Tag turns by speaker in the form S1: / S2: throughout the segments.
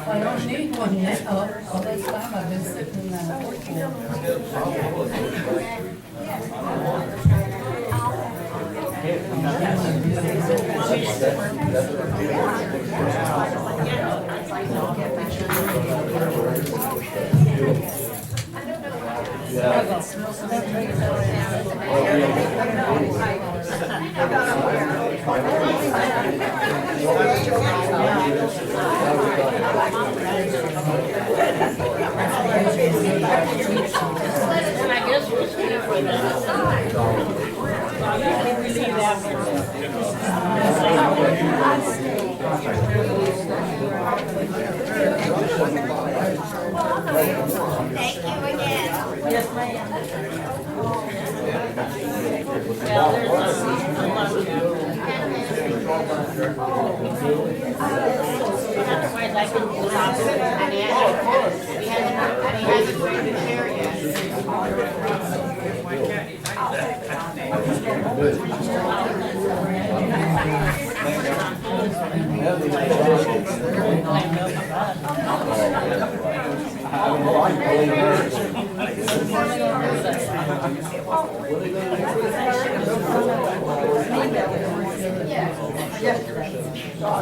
S1: I don't need one now. All this time I've been sitting in that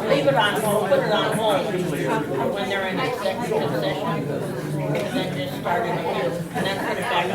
S2: Leave it on hold, put it on hold when they're in executive session, and then just start it again, and then put it back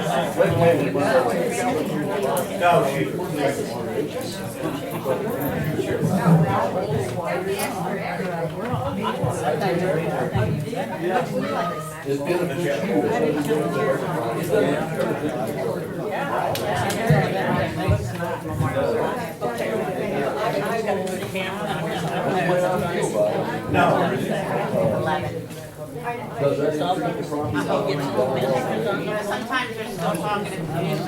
S2: Sometimes they're still talking to you.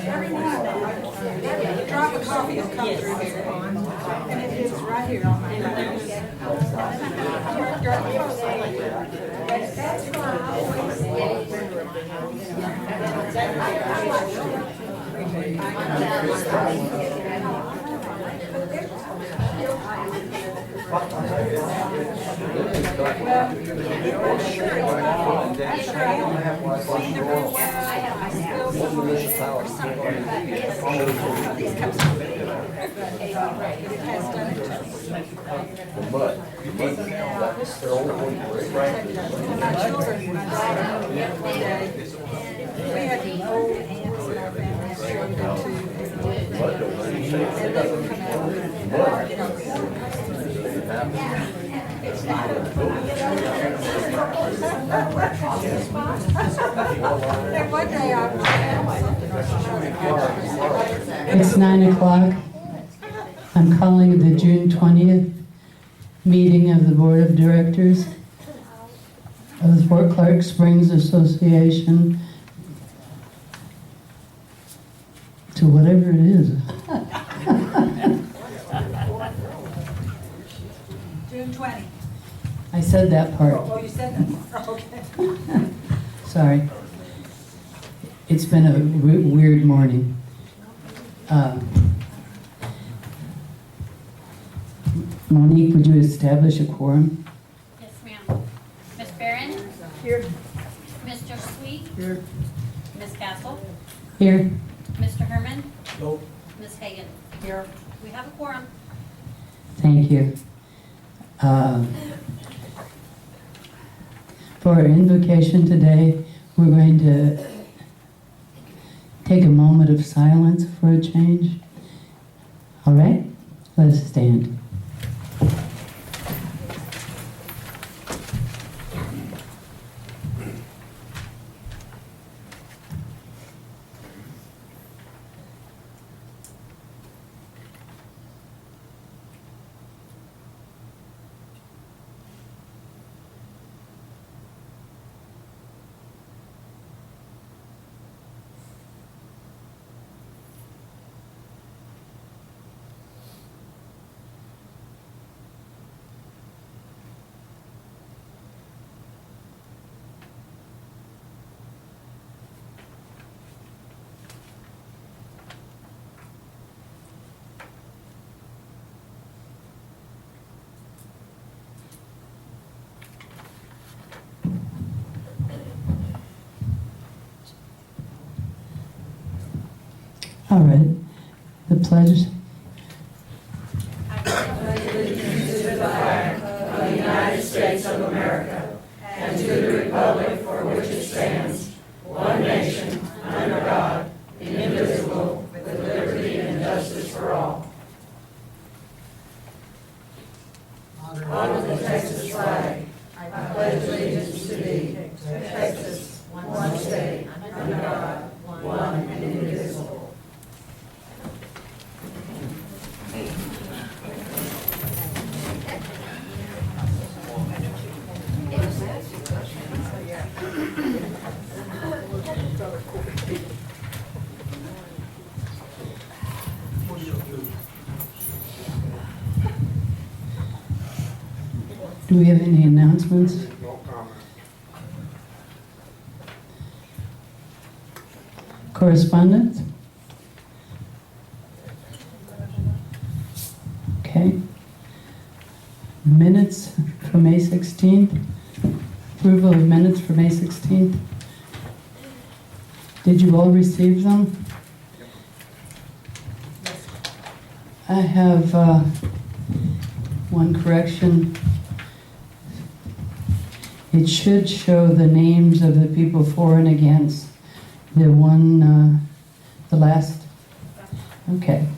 S3: Every now and then, a drop of coffee will come through here, and it is right here on my lap. That's why I always we had the old ants in our family struggle
S1: It's 9 o'clock. I'm calling the June 20th meeting of the Board of Directors of the Fort Clark Springs Association to whatever it is.
S3: June 20.
S1: I said that part.
S3: Oh, you said that. Okay.
S1: Sorry. It's been a weird morning. Monique, would you establish a quorum?
S4: Yes, ma'am. Ms. Barron?
S3: Here.
S4: Mr. Sweet?
S1: Here.
S4: Ms. Castle?
S1: Here.
S4: Mr. Herman?
S5: Nope.
S4: Ms. Hagan? Here. We have a quorum.
S1: Thank you. For our invocation today, we're going to take a moment of silence for a change. All right? Let us stand. All right, the pledge. Do we have any announcements?
S5: No comment.
S1: Correspondence? Okay. Minutes for May 16th. Approval of minutes for May 16th. Did you all receive them? I have one correction. It should show the names of the people for and against. The one, the last, okay.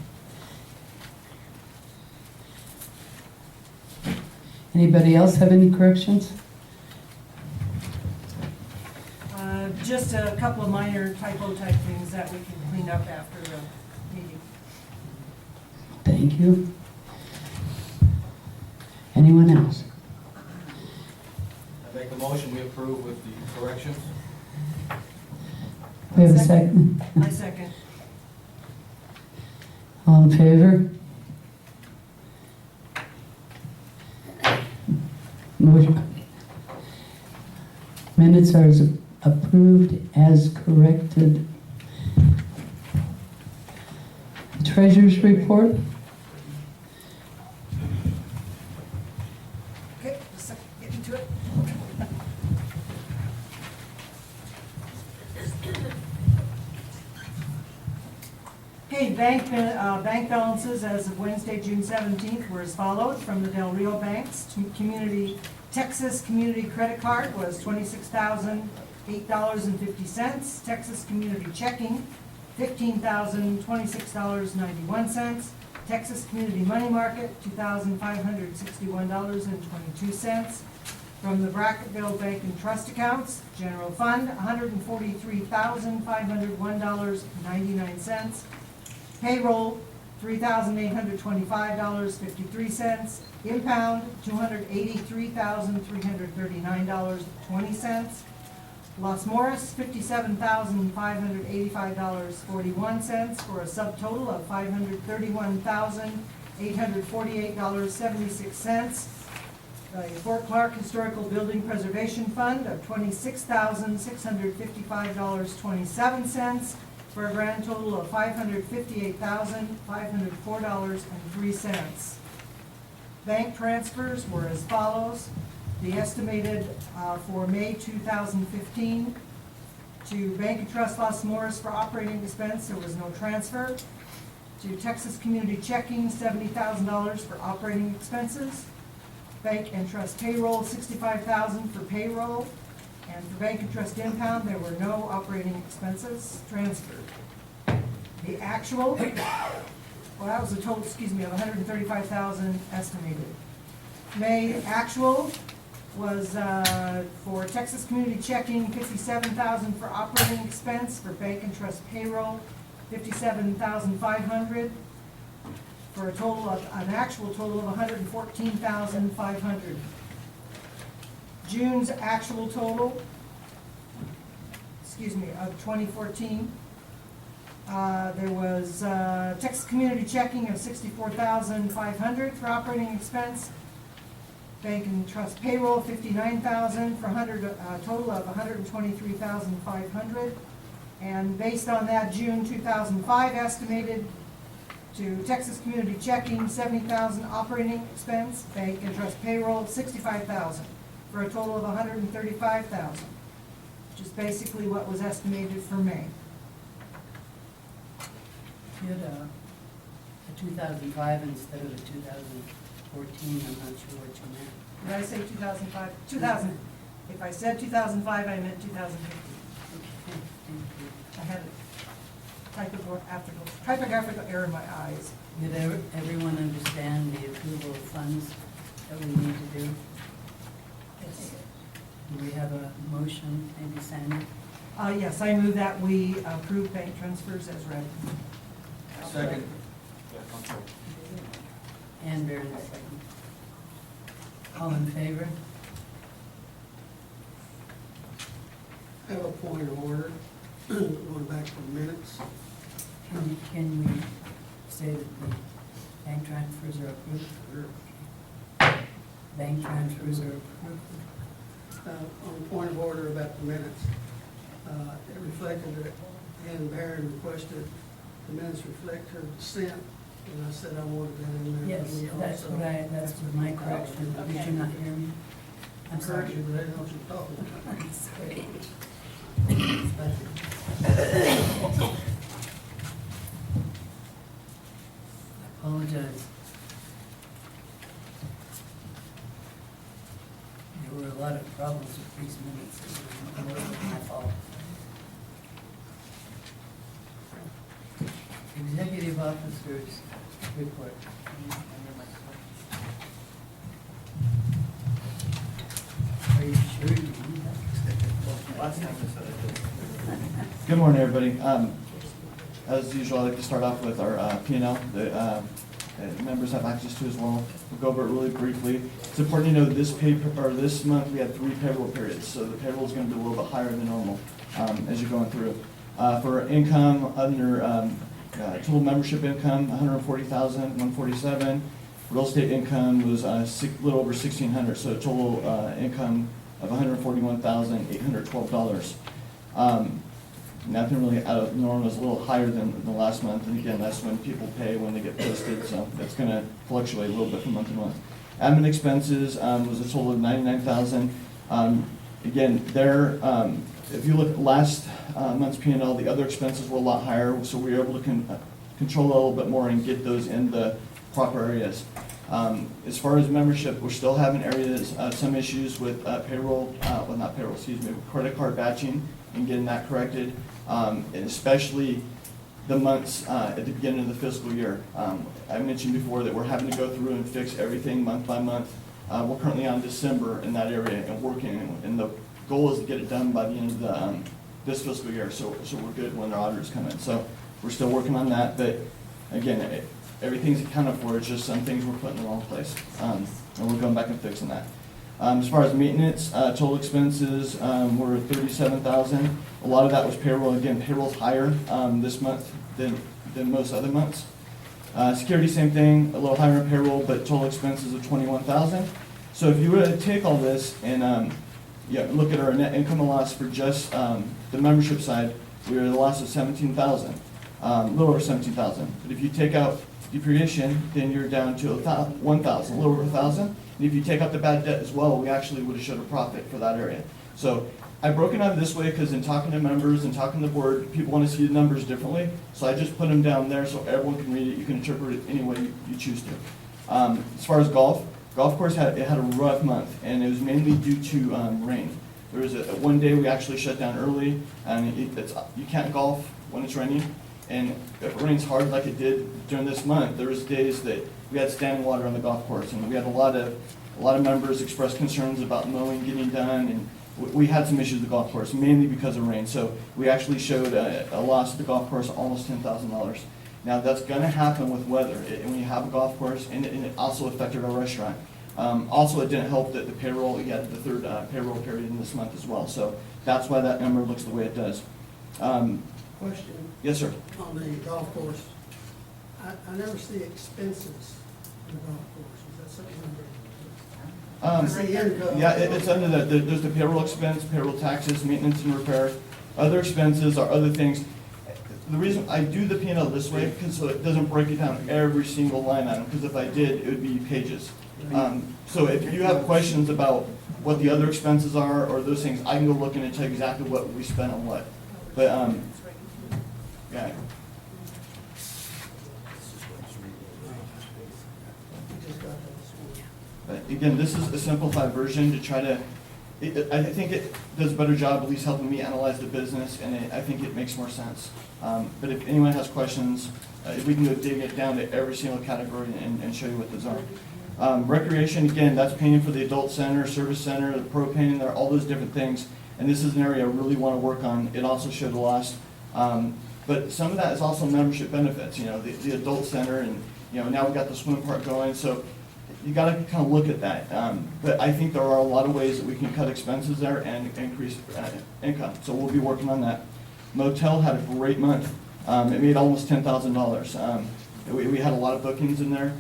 S1: Anybody else have any corrections?
S3: Just a couple of minor typo type things that we can clean up after the meeting.
S1: Thank you. Anyone else?
S6: I make a motion, we approve with the corrections.
S1: We have a second.
S3: I second.
S1: All in favor? Motion. Minutes are approved as corrected. Treasurer's report?
S3: Okay, just a second, get into it. Okay, bank balances as of Wednesday, June 17th were as follows. From the Del Rio Banks, Texas Community Credit Card was $26,008.50. Texas Community Checking, $15,026.91. Texas Community Money Market, $2,561.22. From the Brackettville Bank and Trust accounts, General Fund, $143,501.99. Payroll, $3,825.53. Impound, $283,339.20. Los Morris, $57,585.41 for a subtotal of $531,848.76. The Fort Clark Historical Building Preservation Fund of $26,655.27 for a grand total of $558,504.03. Bank transfers were as follows. The estimated for May 2015 to Bank and Trust Los Morris for operating expense, there was no transfer. To Texas Community Checking, $70,000 for operating expenses. Bank and Trust payroll, $65,000 for payroll. And for Bank and Trust impound, there were no operating expenses transferred. The actual, well, that was a total, of $135,000 estimated. May actual was for Texas Community Checking, $57,000 for operating expense. For Bank and Trust payroll, $57,500 for a total of an actual total of $114,500. June's actual total, of 2014. There was Texas Community Checking of $64,500 for operating expense. Bank and Trust payroll, $59,000 for a total of $123,500. And based on that June 2005 estimated to Texas Community Checking, $70,000 operating expense. Bank and Trust payroll, $65,000 for a total of $135,000, which is basically what was estimated for May.
S1: You had a 2005 instead of a 2014, I'm not sure what you meant.
S3: Did I say 2005? 2000. If I said 2005, I meant 2015.
S1: Okay, thank you.
S3: I had a typographical error in my eyes.
S1: Did everyone understand the approval of funds that we need to do? Do we have a motion, maybe Sandy?
S3: Yes, I move that we approve bank transfers as read.
S6: Second.
S1: And Barry, the second. All in favor?
S5: I have a point of order, going back to the minutes.
S1: Can we say that the bank transfers are approved? Bank transfers are approved?
S5: On point of order about the minutes, it reflected that Ann Barron requested the minutes reflect her dissent, and I said I wanted that in there.
S1: Yes, that's what my correction. Did you not hear me? I'm sorry.
S5: Encourage you, but I didn't know what you're talking about.
S1: I'm sorry. I apologize. There were a lot of problems with these minutes. It wasn't my fault. Executive officers report. Are you sure you need that?
S7: Good morning, everybody. As usual, I'd like to start off with our P&L that members have access to as well. We'll go over it really briefly. It's important to know that this month we had 3 payroll periods, so the payroll is going to be a little bit higher than normal as you're going through. For income, under total membership income, $140,147. Real estate income was a little over $1,600, so a total income of $141,812. Nothing really out of normal, is a little higher than the last month, and again, that's when people pay when they get posted, so that's gonna fluctuate a little bit from month to month. Admin expenses was a total of $99,000. Again, if you look at last month's P&L, the other expenses were a lot higher, so we were able to control a little bit more and get those in the proper areas. As far as membership, we're still having some issues with credit card batching and getting that corrected, and especially the months at the beginning of the fiscal year. I mentioned before that we're having to go through and fix everything month by month. We're currently on December in that area and working, and the goal is to get it done by the end of this fiscal year, so we're good when our auditors come in. So we're still working on that, but again, everything's accounted for, it's just some things we're putting in the wrong place, and we're going back and fixing that. As far as maintenance, total expenses were $37,000. A lot of that was payroll. Again, payroll's higher this month than most other months. Security, same thing, a little higher in payroll, but total expenses of $21,000. So if you were to take all this and look at our net income and loss for just the membership side, we were at a loss of $17,000, a little over $17,000. But if you take out depreciation, then you're down to $1,000, a little over $1,000. And if you take out the bad debt as well, we actually would have showed a profit for that area. So I broke it down this way because in talking to members and talking to the board, people want to see the numbers differently. So I just put them down there so everyone can read it. You can interpret it any way you choose to. As far as golf course had a rough month, and it was mainly due to rain. There was one day we actually shut down early, and you can't golf when it's raining. And if it rains hard like it did during this month, there was days that we had standing water on the golf course, and we had a lot of members express concerns about mowing getting done, and we had some issues with the golf course, mainly because of rain. So we actually showed a loss at the golf course of almost $10,000. Now that's going to happen with weather, when you have a golf course, and it also affected our restaurant. Also, it didn't help that the payroll, you had the third payroll period in this month as well. So that's why that number looks the way it does.
S5: Question
S7: Yes, sir.
S5: on the golf course. I never see expenses in the golf course. Is that something I see income?
S7: Yeah, it's under that. There's the payroll expense, payroll taxes, maintenance and repair. Other expenses are other things. The reason I do the P&L this way, because so it doesn't break it down every single line item, because if I did, it would be pages. So if you have questions about what the other expenses are or those things, I can go look and tell you exactly what we spent on what. But, yeah. again, this is a simplified version to try to, I think it does a better job at least helping me analyze the business, and I think it makes more sense. But if anyone has questions, we can go dig it down to every single category and show you what those are. Recreation, again, that's paying for the adult center, service center, the propane, there, all those different things. And this is an area I really want to work on. It also showed a loss. But some of that is also membership benefits, the adult center, and now we've got the swim park going. So you got to kind of look at that. But I think there are a lot of ways that we can cut expenses there and increase income. So we'll be working on that. Motel had a great month. It made almost $10,000. We had a lot of bookings in there.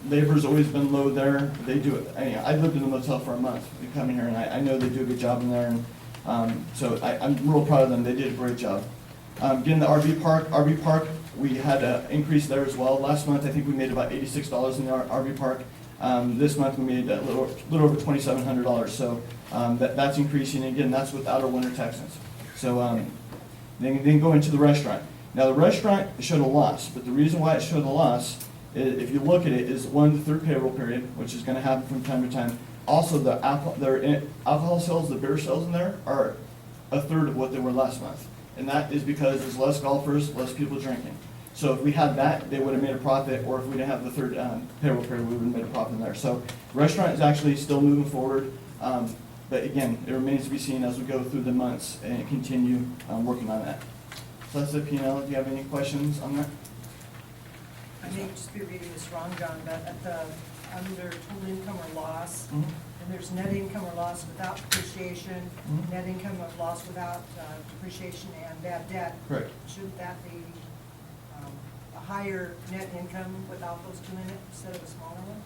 S7: Labor's always been low there. They do it. I lived in a motel for a month. We come in here, and I know they do a good job in there. And so I'm real proud of them. They did a great job. Getting the RV park, we had an increase there as well. Last month, I think we made about $86 in the RV park. This month, we made a little over $2,700. So that's increasing. Again, that's without our winter Texans. So then go into the restaurant. Now, the restaurant showed a loss, but the reason why it showed a loss, if you look at it, is one, the third payroll period, which is going to happen from time to time. Also, their alcohol sales, the beer sales in there, are a third of what they were last month. And that is because there's less golfers, less people drinking. So if we had that, they would have made a profit, or if we didn't have the third payroll period, we would have made a profit in there. So restaurant is actually still moving forward. But again, it remains to be seen as we go through the months and continue working on that. So that's the P&L. Do you have any questions on that?
S3: I may just be reading this wrong, John, but at the, under total income or loss,
S7: Mhm.
S3: and there's net income or loss without depreciation,
S7: Mhm.
S3: net income or loss without depreciation and bad debt.
S7: Correct.
S3: Shouldn't that be a higher net income without those two in it instead of a smaller one?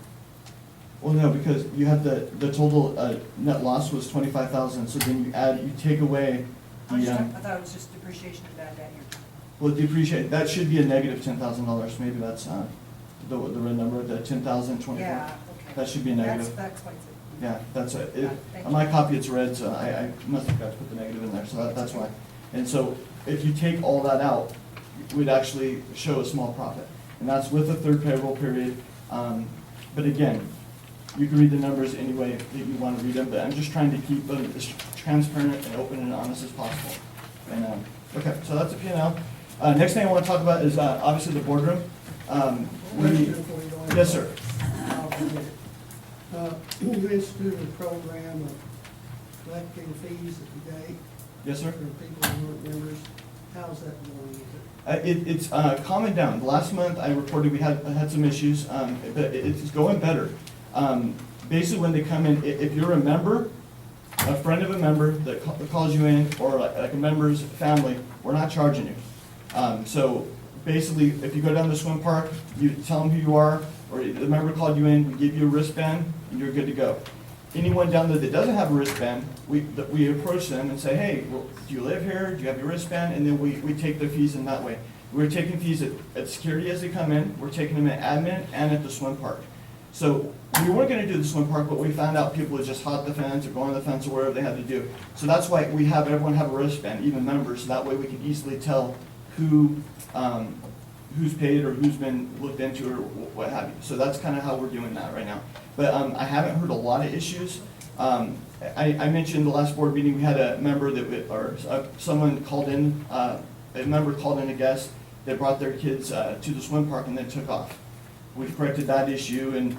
S7: Well, no, because you have the total net loss was 25,000. So then you take away
S3: I
S7: the
S3: thought it was just depreciation and bad debt you're talking.
S7: well, depreciate. That should be a negative $10,000. Maybe that's the red number, the 10,024.
S3: Yeah, okay.
S7: That should be a negative.
S3: That explains it.
S7: Yeah, that's it.
S3: Thank
S7: On my
S3: you.
S7: copy, it's red, so I must have got to put the negative in there, so that's why. And so if you take all that out, we'd actually show a small profit. And that's with the third payroll period. But again, you can read the numbers any way that you want to read them, but I'm just trying to keep them as transparent and open and honest as possible. And, okay, so that's the P&L. Next thing I want to talk about is obviously the boardroom.
S5: Question before you go on.
S7: Yes, sir.
S5: I'll forget it. You instituted a program of collecting fees at the gate
S7: Yes, sir.
S5: for people who aren't members. How's that going?
S7: It's calming down. Last month, I reported we had some issues, but it's going better. Basically, when they come in, if you're a member, a friend of a member that calls you in, or like a member's family, we're not charging you. So basically, if you go down to the swim park, you tell them who you are, or the member called you in, we give you a wristband, and you're good to go. Anyone down there that doesn't have a wristband, we approach them and say, hey, well, do you live here? Do you have your wristband? And then we take their fees in that way. We're taking fees at security as they come in. We're taking them at admin and at the swim park. So we weren't going to do the swim park, but we found out people would just hop the fence or go on the fence or wherever they had to do. So that's why we have everyone have a wristband, even members, so that way we can easily tell who's paid or who's been looked into or what have you. So that's kind of how we're doing that right now. But I haven't heard a lot of issues. I mentioned the last board meeting, we had a member someone called in, a member called in a guest that brought their kids to the swim park and then took off. We've corrected that issue, and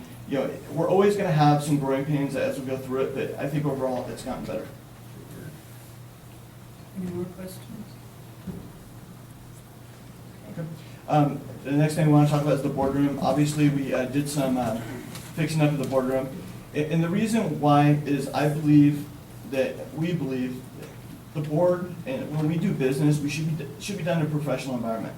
S7: we're always going to have some growing pains as we go through it, but I think overall it's gotten better.
S1: Any more questions?
S7: Okay. The next thing we want to talk about is the boardroom. Obviously, we did some fixing up of the boardroom. And the reason why is we believe the board, and when we do business, we should be done in a professional environment.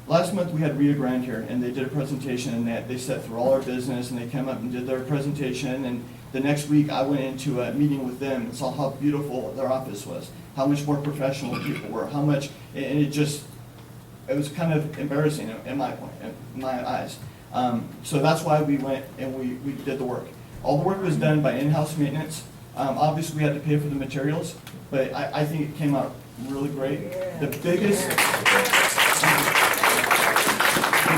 S7: Last month, we had Rio Grande here, and they did a presentation, and they set through all our business, and they came up and did their presentation, and the next week, I went into a meeting with them and saw how beautiful their office was, how much more professional people were, how much, and it was kind of embarrassing in my eyes. So that's why we went and we did the work. All the work was done by in-house maintenance. Obviously, we had to pay for the materials, but I think it came out really great. The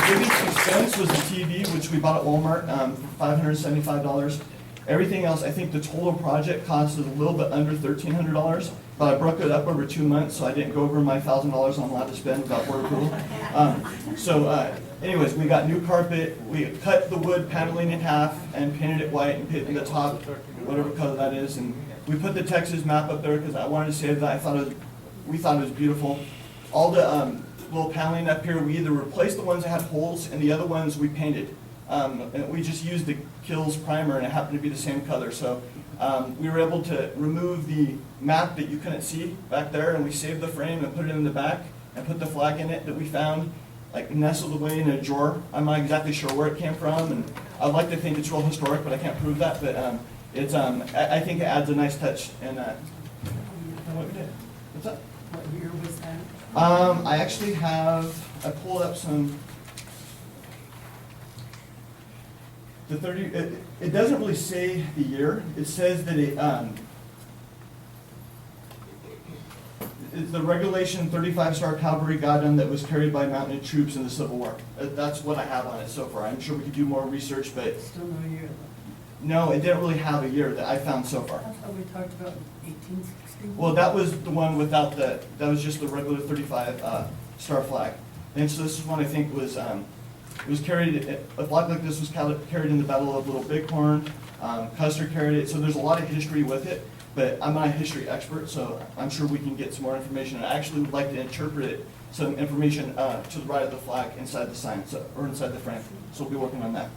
S7: biggest expense was the TV, which we bought at Walmart for $575. Everything else, I think the total project cost is a little bit under $1,300, but I broke it up over 2 months, so I didn't go over my $1,000 I'm allowed to spend without board approval. Anyways, we got new carpet, we cut the wood paneling in half and painted it white and painted the top, whatever color that is, and we put the Texas map up there because I wanted to say that we thought it was beautiful. All the little paneling up here, we either replaced the ones that had holes and the other ones we painted. And we just used the Kills primer and it happened to be the same color. So we were able to remove the map that you couldn't see back there, and we saved the frame and put it in the back and put the flag in it that we found like nestled away in a drawer. I'm not exactly sure where it came from, and I'd like to think it's real historic, but I can't prove that. But I think it adds a nice touch. And what we did. What's that?
S3: What year was that?
S7: I pulled up some. The 30. It doesn't really say the year. It says that it's the regulation 35-star cavalry gun that was carried by mounted troops in the Civil War. That's what I have on it so far. I'm sure we could do more research, but
S3: Still no year though.
S7: no, it didn't really have a year that I found so far.
S3: I thought we talked about 1860.
S7: Well, that was the one without that was just the regular 35 star flag. And so this is one I think was carried, a flag like this was carried in the Battle of Little Bighorn. Custer carried it, so there's a lot of history with it, but I'm not a history expert, so I'm sure we can get some more information. I actually would like to interpret some information to the right of the flag inside the sign, or inside the frame, so we'll be working on that.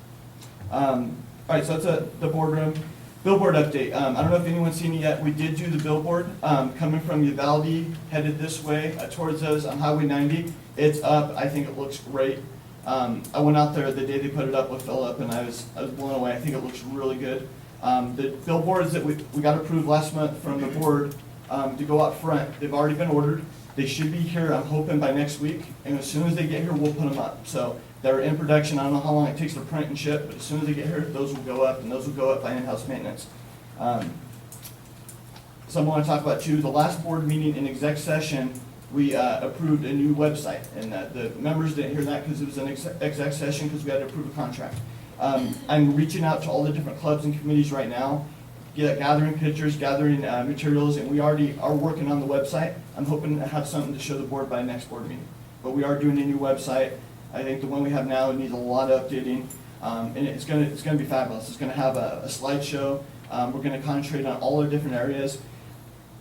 S7: All right, so that's the boardroom. Billboard update. I don't know if anyone's seen it yet. We did do the billboard coming from Uvalde, headed this way towards us on Highway 90. It's up. I think it looks great. I went out there the day they put it up with Philip, and I was blown away. I think it looks really good. The billboards that we got approved last month from the board to go out front, they've already been ordered. They should be here, I'm hoping, by next week. And as soon as they get here, we'll put them up. So they're in production. I don't know how long it takes to print and ship, but as soon as they get here, those will go up, and those will go up by in-house maintenance. Something I want to talk about too, the last board meeting in exec session, we approved a new website, and the members didn't hear that because it was an exec session because we had to approve a contract. I'm reaching out to all the different clubs and committees right now, gathering pictures, gathering materials, and we already are working on the website. I'm hoping to have something to show the board by next board meeting. But we are doing a new website. I think the one we have now needs a lot of updating, and it's going to be fabulous. It's going to have a slideshow. We're going to concentrate on all our different areas.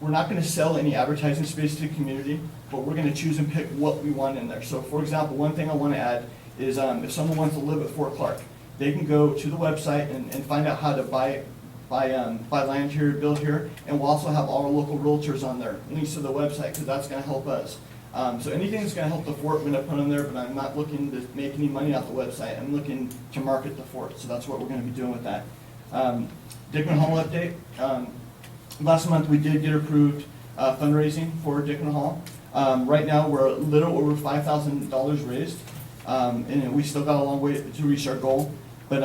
S7: We're not going to sell any advertising space to the community, but we're going to choose and pick what we want in there. So, for example, one thing I want to add is if someone wants to live at Fort Clark, they can go to the website and find out how to buy land here, build here, and we'll also have all our local realtors on there, links to the website, because that's going to help us. So anything that's going to help the fort, we're going to put on there, but I'm not looking to make any money off the website. I'm looking to market the fort, so that's what we're going to be doing with that. Dickman Hall update. Last month we did get approved fundraising for Dickman Hall. Right now we're a little over $5,000 raised, and we still got a long way to reach our goal. But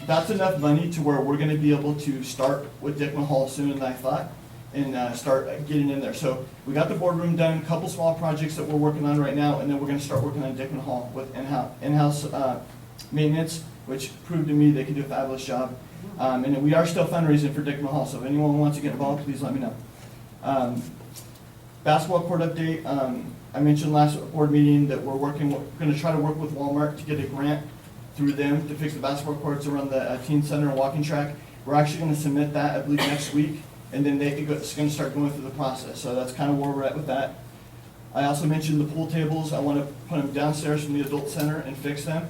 S7: that's enough money to where we're going to be able to start with Dickman Hall sooner than I thought, and start getting in there. So we got the boardroom done, a couple small projects that we're working on right now, and then we're going to start working on Dickman Hall with in-house maintenance, which proved to me they can do a fabulous job. And we are still fundraising for Dickman Hall, so if anyone wants to get involved, please let me know. Basketball court update. I mentioned last board meeting that we're going to try to work with Walmart to get a grant through them to fix the basketball courts around the teen center and walking track. We're actually going to submit that, I believe, next week, and then it's going to start going through the process. So that's kind of where we're at with that. I also mentioned the pool tables. I want to put them downstairs from the adult center and fix them.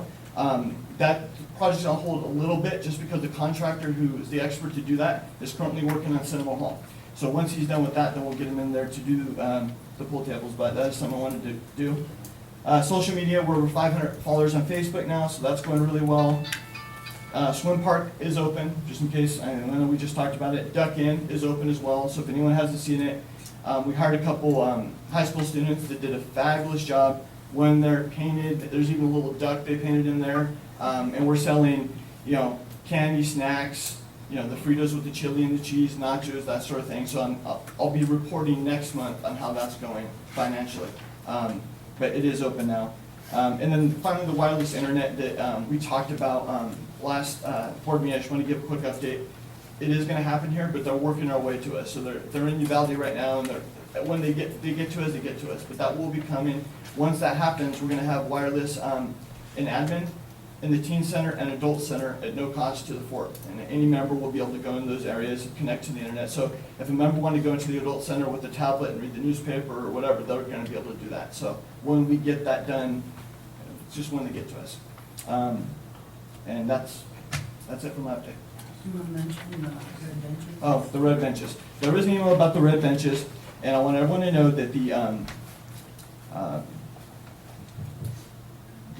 S7: That project's on hold a little bit just because the contractor who is the expert to do that is currently working on Cinema Hall. So once he's done with that, then we'll get him in there to do the pool tables, but that is something I wanted to do. Social media, we're over 500 followers on Facebook now, so that's going really well. Swim park is open, just in case, I know we just talked about it. Duck Inn is open as well, so if anyone hasn't seen it, we hired a couple high school students that did a fabulous job. When they're painted, there's even a little duck they painted in there, and we're selling, candy, snacks, the Fritos with the chili and the cheese, nachos, that sort of thing. So I'll be reporting next month on how that's going financially. But it is open now. And then finally, the wireless internet that we talked about last board meeting. I just want to give a quick update. It is going to happen here, but they're working our way to us. So they're in Uvalde right now, and when they get to us, they get to us. But that will be coming. Once that happens, we're going to have wireless in admin, in the teen center and adult center at no cost to the fort. And any member will be able to go in those areas and connect to the internet. So if a member wanted to go into the adult center with a tablet and read the newspaper or whatever, they're going to be able to do that. So when we get that done, it's just when they get to us. And that's it for my update.
S1: You want to mention the red benches?
S7: Oh, the red benches. There was an email about the red benches, and I want everyone to know that the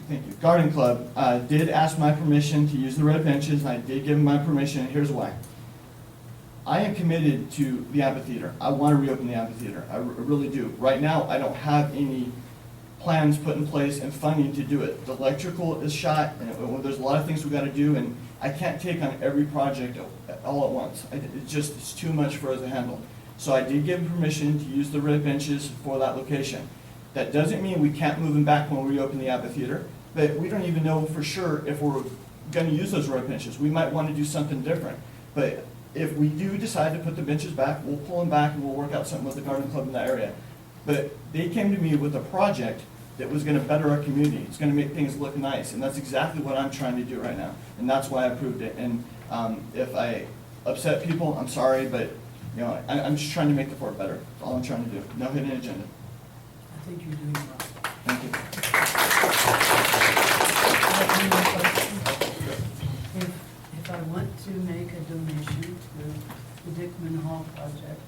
S7: thank you, Garden Club did ask my permission to use the red benches, and I did give them my permission, and here's why. I am committed to the amphitheater. I want to reopen the amphitheater. I really do. Right now, I don't have any plans put in place and funding to do it. The electrical is shot, and there's a lot of things we got to do, and I can't take on every project all at once. It's too much for us to handle. So I did give them permission to use the red benches for that location. That doesn't mean we can't move them back when we reopen the amphitheater, but we don't even know for sure if we're going to use those red benches. We might want to do something different. But if we do decide to put the benches back, we'll pull them back and we'll work out something with the garden club in that area. But they came to me with a project that was going to better our community. It's going to make things look nice, and that's exactly what I'm trying to do right now, and that's why I approved it. And if I upset people, I'm sorry, but you know, I'm just trying to make the fort better. That's all I'm trying to do. No hidden agenda.
S1: I think you're doing well.
S7: Thank you.
S1: If I want to make a donation to the Dickman Hall project,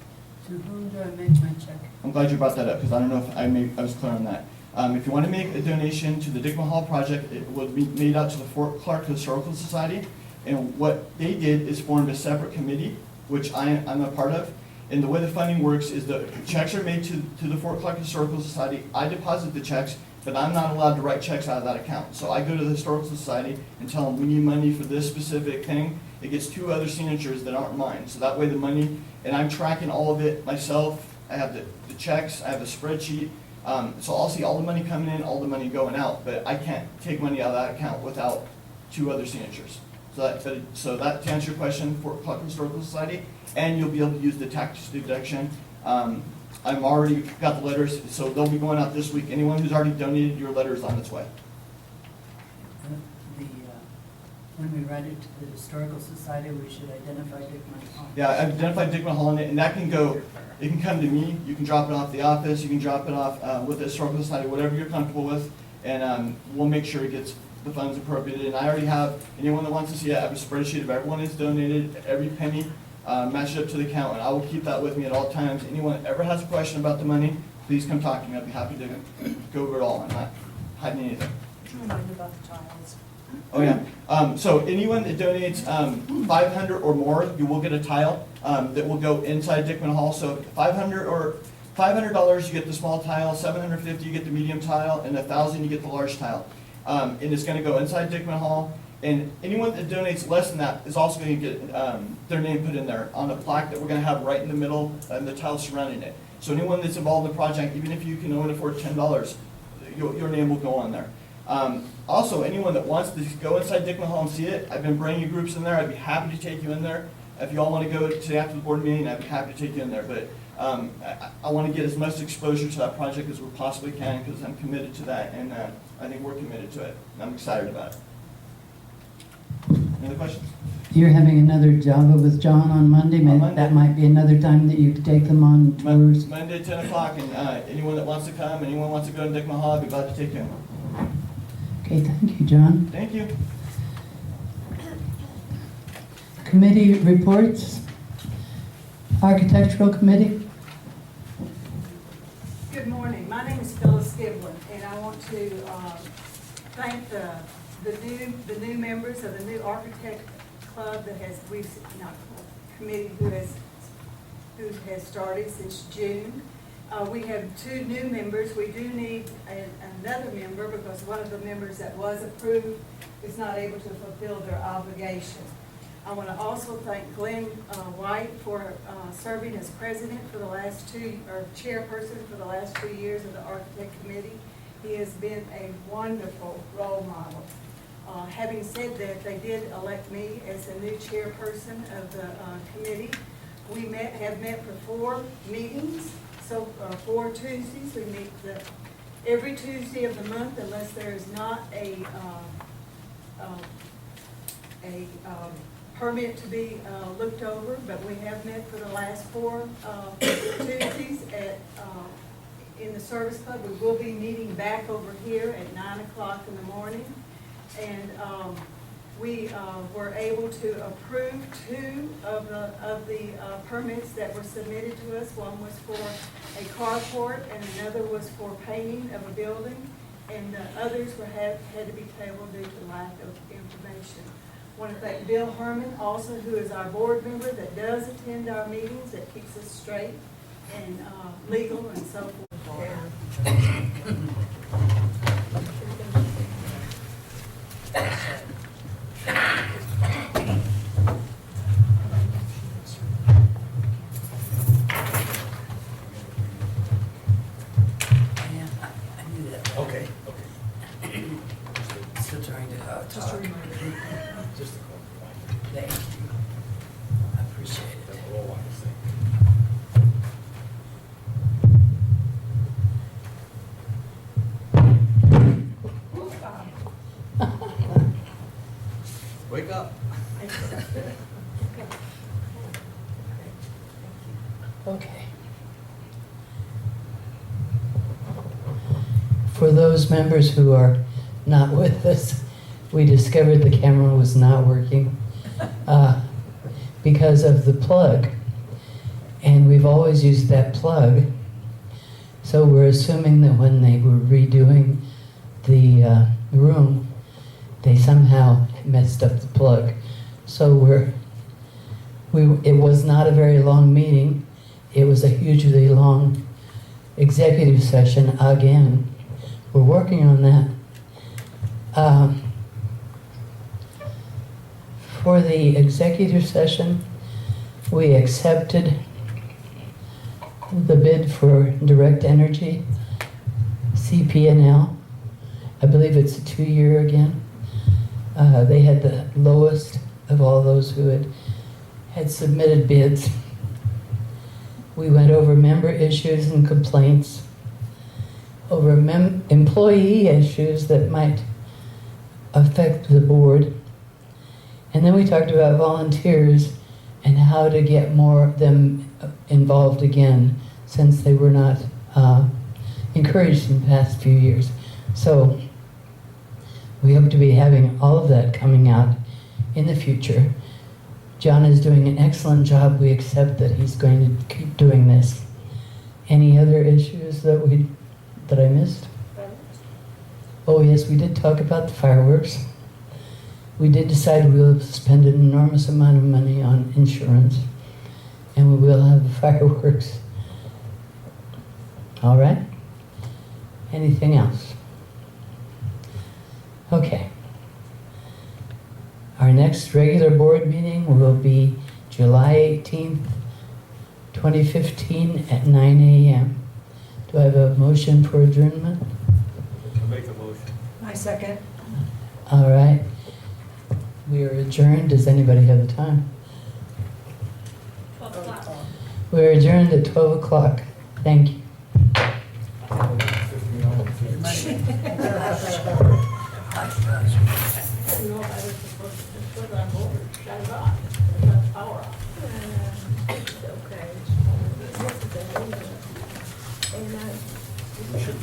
S1: to whom do I make my check?
S7: I'm glad you brought that up, because I don't know if I was clear on that. If you want to make a donation to the Dickman Hall project, it will be made out to the Fort Clark Historical Society. And what they did is formed a separate committee, which I'm a part of. And the way the funding works is the checks are made to the Fort Clark Historical Society. I deposit the checks, but I'm not allowed to write checks out of that account. So I go to the Historical Society and tell them we need money for this specific thing. It gets 2 other signatures that aren't mine. So that way the money, and I'm tracking all of it myself. I have the checks, I have a spreadsheet. So I'll see all the money coming in, all the money going out, but I can't take money out of that account without 2 other signatures. So that to answer your question, Fort Clark Historical Society, and you'll be able to use the tax deduction. I've already got the letters, so they'll be going out this week. Anyone who's already donated, your letter is on its way.
S1: When we write it to the Historical Society, we should identify Dickman Hall.
S7: Yeah, I've identified Dickman Hall in it, and that can go, it can come to me, you can drop it off the office, you can drop it off with the Historical Society, whatever you're comfortable with, and we'll make sure it gets the funds appropriated. And I already have, anyone that wants to see it, I have a spreadsheet of everyone who's donated, every penny, matched up to the account, and I will keep that with me at all times. Anyone that ever has a question about the money, please come talk to me. I'll be happy to go over it all. I'm not hiding anything.
S3: Remind me about the tiles.
S7: Oh, yeah. So anyone that donates 500 or more, you will get a tile that will go inside Dickman Hall. So $500, you get the small tile, $750, you get the medium tile, and $1,000, you get the large tile. And it's going to go inside Dickman Hall. And anyone that donates less than that is also going to get their name put in there on a plaque that we're going to have right in the middle and the tile surrounding it. So anyone that's involved in the project, even if you can only afford $10, your name will go on there. Also, anyone that wants to go inside Dickman Hall and see it, I've been bringing groups in there. I'd be happy to take you in there. If you all want to go today after the board meeting, I'd be happy to take you in there. But I want to get as much exposure to that project as we possibly can, because I'm committed to that, and I think we're committed to it. And I'm excited about it. Any other questions?
S1: You're having another Java with John on Monday.
S7: On Monday.
S1: That might be another time that you could take them on tours.
S7: Monday, 10 o'clock, and anyone that wants to come, anyone wants to go to Dickman Hall, I'd be glad to take you in.
S1: Okay, thank you, John.
S7: Thank you.
S1: Committee reports. Architectural Committee.
S8: Good morning. My name is Phyllis Giblin, and I want to thank the new members of the new architect club that has committee who has started since June. We have 2 new members. We do need another member because one of the members that was approved is not able to fulfill their obligation. I want to also thank Glenn White for serving as president for the last 2, or chairperson for the last 2 years of the architect committee. He has been a wonderful role model. Having said that, they did elect me as the new chairperson of the committee. We have met for 4 meetings, so 4 Tuesdays. We meet every Tuesday of the month unless there is not a permit to be looked over, but we have met for the last 4 Tuesdays in the service club. We will be meeting back over here at 9 o'clock in the morning. And we were able to approve 2 of the permits that were submitted to us. One was for a carport and another was for painting of a building. And the others had to be tabled due to lack of information. I want to thank Bill Herman also, who is our board member that does attend our meetings, that keeps us straight and legal and so forth.
S6: Okay.
S9: Still trying to talk.
S6: Just a quick
S9: Thank you. I appreciate it.
S6: That's all I want to say. Wake up.
S1: Okay. For those members who are not with us, we discovered the camera was not working because of the plug. And we've always used that plug. So we're assuming that when they were redoing the room, they somehow messed up the plug. So it was not a very long meeting. It was a hugely long executive session again. We're working on that. For the executive session, we accepted the bid for Direct Energy, CP&L. I believe it's a 2-year again. They had the lowest of all those who had submitted bids. We went over member issues and complaints, over employee issues that might affect the board. And then we talked about volunteers and how to get more of them involved again, since they were not encouraged in the past few years. So we hope to be having all of that coming out in the future. John is doing an excellent job. We accept that he's going to keep doing this. Any other issues that I missed? Oh yes, we did talk about the fireworks. We did decide we will spend an enormous amount of money on insurance, and we will have the fireworks. All right? Anything else? Okay. Our next regular board meeting will be July 18th, 2015 at 9 a.m. Do I have a motion for adjournment?
S6: I'll make a motion.
S3: I second.
S1: All right. We are adjourned. Does anybody have the time?
S4: 12 o'clock.
S1: We're adjourned at 12 o'clock. Thank you.
S8: Okay.
S6: We should